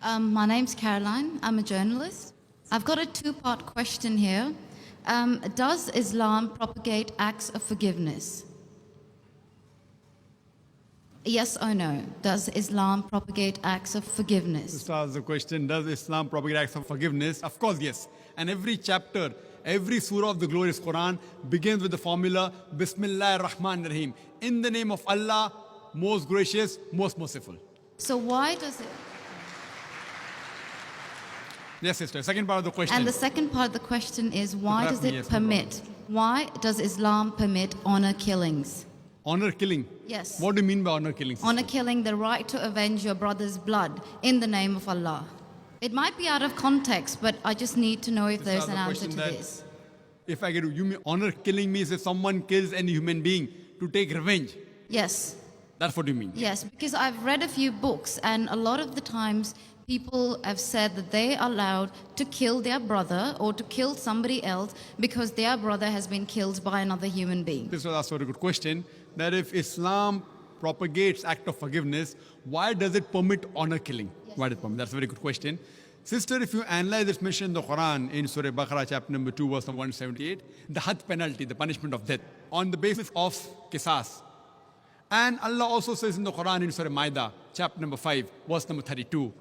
My name's Caroline. I'm a journalist. I've got a two-part question here. Does Islam propagate acts of forgiveness? Yes or no? Does Islam propagate acts of forgiveness? Just ask the question, does Islam propagate acts of forgiveness? Of course, yes. And every chapter, every surah of the glorious Quran begins with the formula, Bismillah ar-Rahman ar-Rahim. In the name of Allah, most gracious, most merciful. So why does it... Yes, sister. Second part of the question. And the second part of the question is, why does it Yes, no permit... Why does Islam permit honor killings? Honor killing? Yes. What do you mean by honor killing, sister? Honor killing, the right to avenge your brother's blood in the name of Allah. It might be out of context, but I just need to know if This there's is an the answer question to that- this. If I get you mean honor killing means if someone kills any human being to take revenge. Yes. That's what you mean. Yes, because I've read a few books, and a lot of the times people have said that they are allowed to kill their brother or to kill somebody else because their brother has been killed by another human being. This was also a good question. That if Islam propagates act of forgiveness, why does it permit honor killing? Why does it permit? That's a very good question. Sister, if you analyze this mention in the Quran, in Surah Baqarah, chapter number 2, verse number 178, the had penalty, the punishment of death, on the basis of qisas. And Allah also says in the Quran, in Surah Maida, chapter number 5, verse number 32,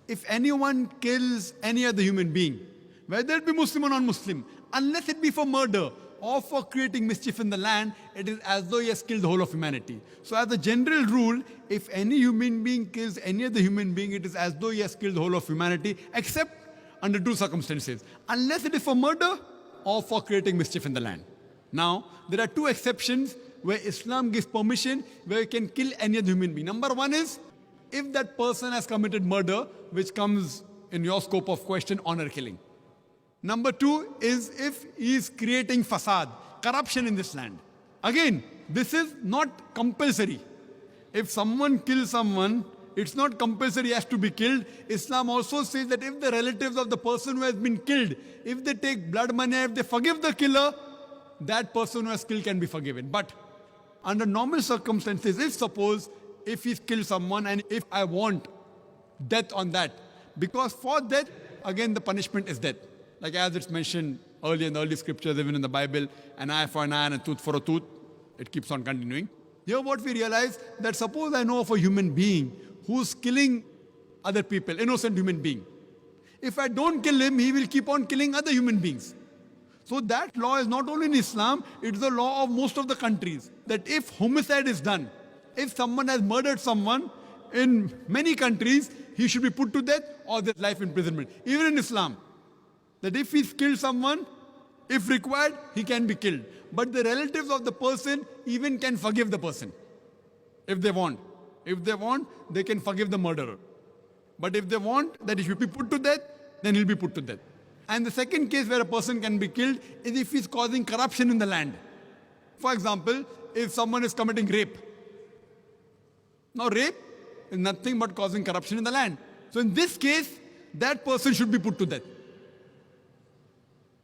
if anyone kills any other human being, whether it be Muslim or non-Muslim, unless it be for murder or for creating mischief in the land, it is as though he has killed the whole of humanity. So as a general rule, if any human being kills any other human being, it is as though he has killed the whole of humanity, except under two circumstances. Unless it is for murder or for creating mischief in the land. Now, there are two exceptions where Islam gives permission where you can kill any other human being. Number one is, if that person has committed murder, which comes in your scope of question, honor killing. Number two is if he is creating fasad, corruption in this land. Again, this is not compulsory. If someone kills someone, it's not compulsory he has to be killed. Islam also says that if the relatives of the person who has been killed, if they take blood money, if they forgive the killer, that person who has killed can be forgiven. But under normal circumstances, if he's killed someone and if I want death on that, because for death, again the punishment is death. Like as it's mentioned earlier in the early scriptures, even in the Bible, an eye for an eye and a tooth for a tooth, it keeps on continuing. Here what we realize, that suppose I know of a human being who's killing other people, innocent human being. If I don't kill him, he will keep on killing other human beings. So that law is not only in Islam, it's the law of most of the countries. That if homicide is done, if someone has murdered someone, in many countries, he should be put to death or there's life imprisonment. Even in Islam, that if he's killed someone, if required, he can be killed. But the relatives of the person even can forgive the person, if they want. If they want, they can forgive the murderer. But if they want that he should be put to death, then he'll be put to death. And the second case where a person can be killed is if he's causing corruption in the land. For example, if someone is committing rape. Now rape is nothing but causing corruption in the land. So in this case, that person should be put to death.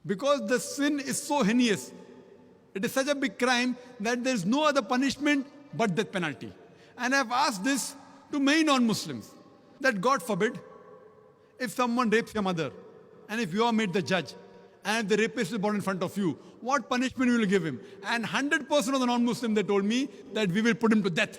Because the sin is so heinous. It is such a big crime that there is no other punishment but death penalty. And I've asked this to many non-Muslims, that God forbid, if someone rapes your mother, and if you are made the judge, and the rapist is brought in front of you, what punishment will you give him? And 100% of the non-Muslims, they told me that we will put him to death.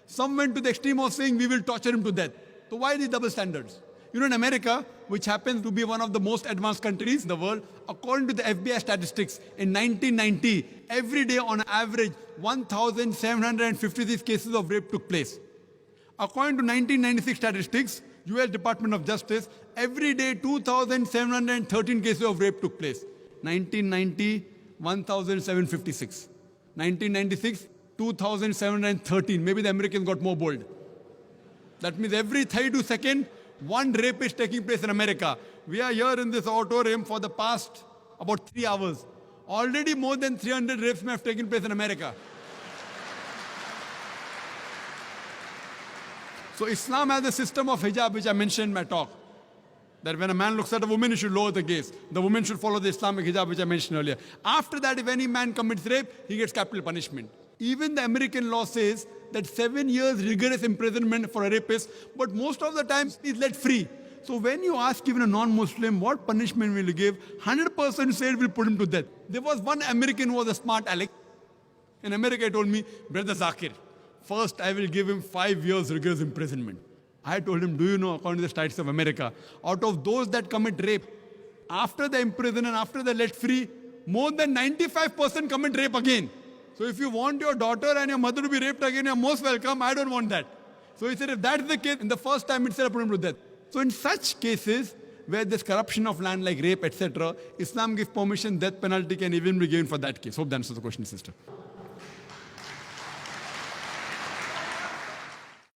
Some went to the extreme of saying we will torture him to death. So why these double standards? You know, in America, which happens to be one of the most advanced countries in the world, according to the FBI statistics, in 1990, every day on average, 1,756 cases of rape took place. According to 1996 statistics, US Department of Justice, every day 2,713 cases of rape took place. 1990, 1,756. 1996, 2,713. Maybe the Americans got more bold. That means every 32 seconds, one rape is taking place in America. We are here in this auditorium for the past about 3 hours. Already more than 300 rapes may have taken place in America. So Islam has a system of hijab, which I mentioned in my talk. That when a man looks at a woman, he should lower the gaze. The woman should follow the Islamic hijab, which I mentioned earlier. After that, if any man commits rape, he gets capital punishment. Even the American law says that 7 years rigorous imprisonment for a rapist, but most of the time he's let free. So when you ask even a non-Muslim, what punishment will you give? 100% said we'll put him to death. There was one American who was a smart aleck. In America, he told me, Brother Zakir, first I will give him 5 years rigorous imprisonment. I told him, do you know, according to the Statutes of America, out of those that commit rape, after they imprison and after they're let free, more than 95% commit rape again. So if you want your daughter and your mother to be raped again, you're most welcome. I don't want that. So he said, if that's the case, in the first time itself, put him to death. So in such cases, where there's corruption of land like rape, etc., Islam gives permission, death penalty can even be given for that case. Hope that answers the question, sister.